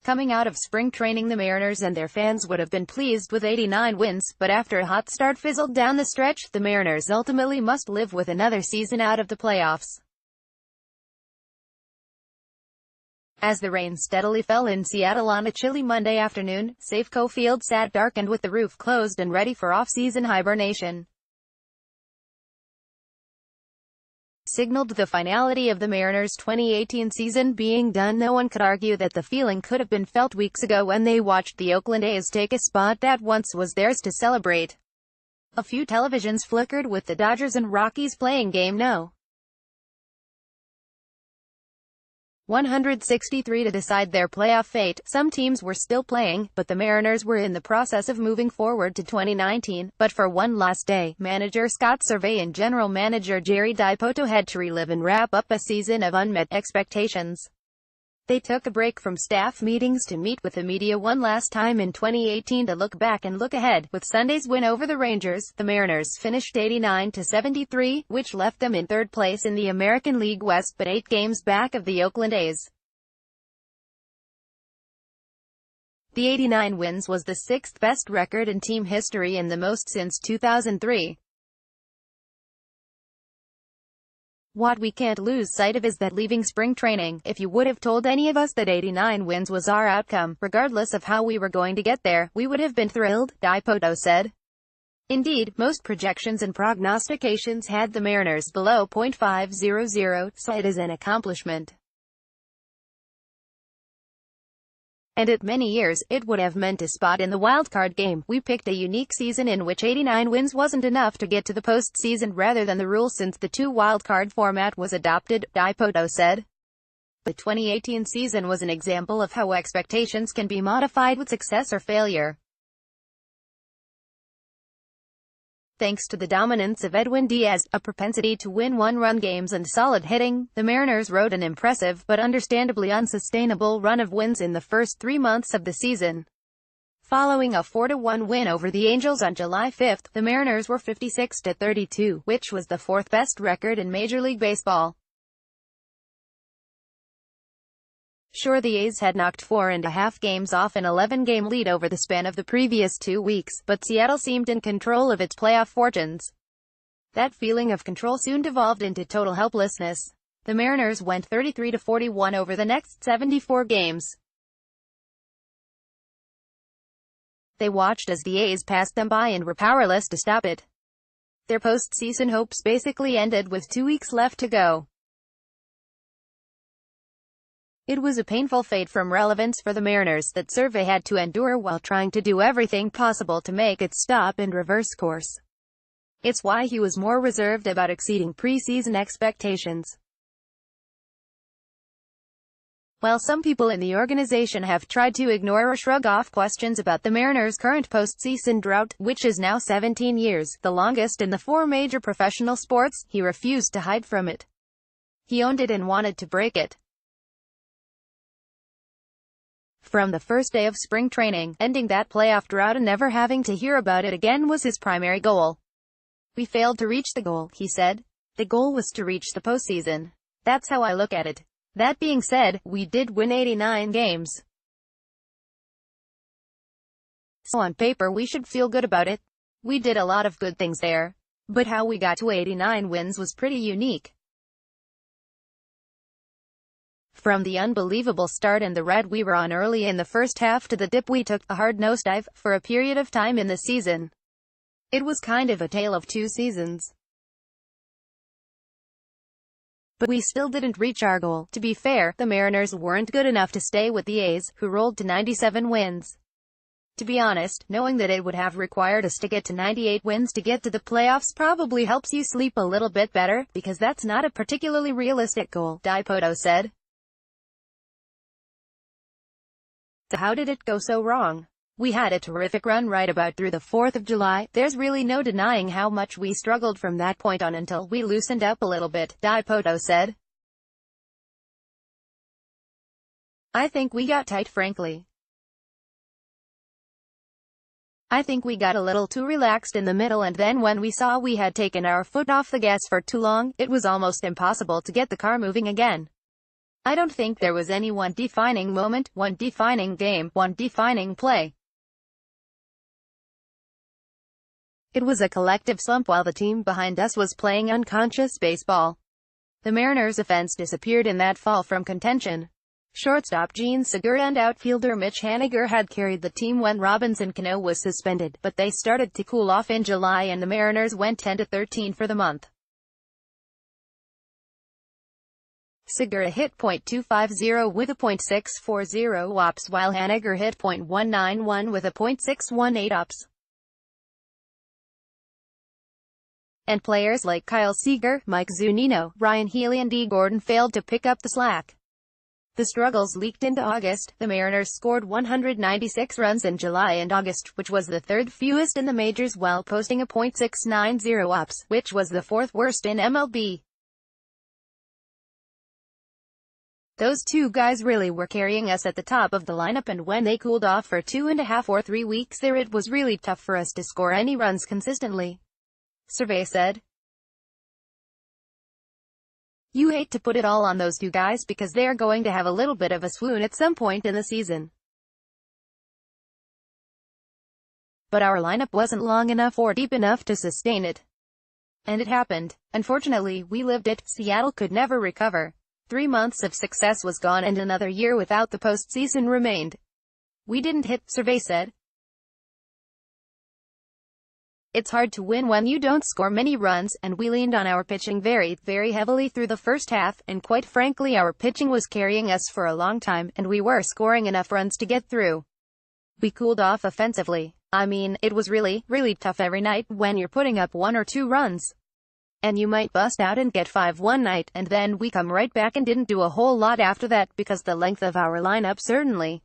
Coming out of spring training, the Mariners and their fans would have been pleased with 89 wins, but after a hot start fizzled down the stretch, the Mariners ultimately must live with another season out of the playoffs. As the rain steadily fell in Seattle on a chilly Monday afternoon, Safeco Field sat darkened with the roof closed and ready for off-season hibernation. Signaled the finality of the Mariners' 2018 season being done. No one could argue that the feeling could have been felt weeks ago when they watched the Oakland A's take a spot that once was theirs to celebrate. A few televisions flickered with the Dodgers and Rockies playing Game No. 163 to decide their playoff fate. Some teams were still playing, but the Mariners were in the process of moving forward to 2019. But for one last day, manager Scott Servais and general manager Jerry Dipoto had to relive and wrap up a season of unmet expectations. They took a break from staff meetings to meet with the media one last time in 2018 to look back and look ahead. With Sunday's win over the Rangers, the Mariners finished 89-73, which left them in third place in the American League West, but 8 games back of the Oakland A's. The 89 wins was the 6th best record in team history and the most since 2003. What we can't lose sight of is that leaving spring training, if you would have told any of us that 89 wins was our outcome, regardless of how we were going to get there, we would have been thrilled, Dipoto said. Indeed, most projections and prognostications had the Mariners below .500, so it is an accomplishment. And at many years, it would have meant a spot in the wildcard game. We picked a unique season in which 89 wins wasn't enough to get to the postseason rather than the rule since the 2 wildcard format was adopted, Dipoto said. The 2018 season was an example of how expectations can be modified with success or failure. Thanks to the dominance of Edwin Diaz, a propensity to win one-run games and solid hitting, the Mariners rode an impressive but understandably unsustainable run of wins in the first 3 months of the season. Following a 4-1 win over the Angels on July 5, the Mariners were 56-32, which was the 4th best record in Major League Baseball. Sure, the A's had knocked 4.5 games off an 11-game lead over the span of the previous 2 weeks, but Seattle seemed in control of its playoff fortunes. That feeling of control soon devolved into total helplessness. The Mariners went 33-41 over the next 74 games. They watched as the A's passed them by and were powerless to stop it. Their postseason hopes basically ended with 2 weeks left to go. It was a painful fade from relevance for the Mariners that Servais had to endure while trying to do everything possible to make it stop and reverse course. It's why he was more reserved about exceeding preseason expectations. While some people in the organization have tried to ignore or shrug off questions about the Mariners' current postseason drought, which is now 17 years, the longest in the 4 major professional sports, he refused to hide from it. He owned it and wanted to break it. From the first day of spring training, ending that playoff drought and never having to hear about it again was his primary goal. We failed to reach the goal, he said. The goal was to reach the postseason. That's how I look at it. That being said, we did win 89 games. So on paper we should feel good about it. We did a lot of good things there. But how we got to 89 wins was pretty unique. From the unbelievable start and the red we were on early in the first half to the dip we took, a hard nosedive, for a period of time in the season. It was kind of a tale of 2 seasons. But we still didn't reach our goal. To be fair, the Mariners weren't good enough to stay with the A's, who rolled to 97 wins. To be honest, knowing that it would have required us to get to 98 wins to get to the playoffs probably helps you sleep a little bit better, because that's not a particularly realistic goal, Dipoto said. So how did it go so wrong? We had a terrific run right about through the 4th of July. There's really no denying how much we struggled from that point on until we loosened up a little bit, Dipoto said. I think we got tight, frankly. I think we got a little too relaxed in the middle, and then when we saw we had taken our foot off the gas for too long, it was almost impossible to get the car moving again. I don't think there was any one defining moment, one defining game, one defining play. It was a collective slump while the team behind us was playing unconscious baseball. The Mariners' offense disappeared in that fall from contention. Shortstop Jean Segura and outfielder Mitch Haniger had carried the team when Robinson Cano was suspended, but they started to cool off in July and the Mariners went 10-13 for the month. Segura hit .250 with a .640 OPS while Haniger hit .191 with a .618 OPS. And players like Kyle Seager, Mike Zunino, Ryan Healy and Dee Gordon failed to pick up the slack. The struggles leaked into August. The Mariners scored 196 runs in July and August, which was the third fewest in the majors while posting a .690 OPS, which was the fourth worst in MLB. Those two guys really were carrying us at the top of the lineup, and when they cooled off for 2.5 or 3 weeks there it was really tough for us to score any runs consistently. Survey said. You hate to put it all on those two guys because they're going to have a little bit of a swoon at some point in the season. But our lineup wasn't long enough or deep enough to sustain it. And it happened. Unfortunately, we lived it. Seattle could never recover. 3 months of success was gone and another year without the postseason remained. We didn't hit, Survey said. It's hard to win when you don't score many runs, and we leaned on our pitching very heavily through the first half, and quite frankly our pitching was carrying us for a long time, and we were scoring enough runs to get through. We cooled off offensively. I mean, it was really tough every night when you're putting up 1 or 2 runs. And you might bust out and get 5 one night, and then we come right back and didn't do a whole lot after that because the length of our lineup certainly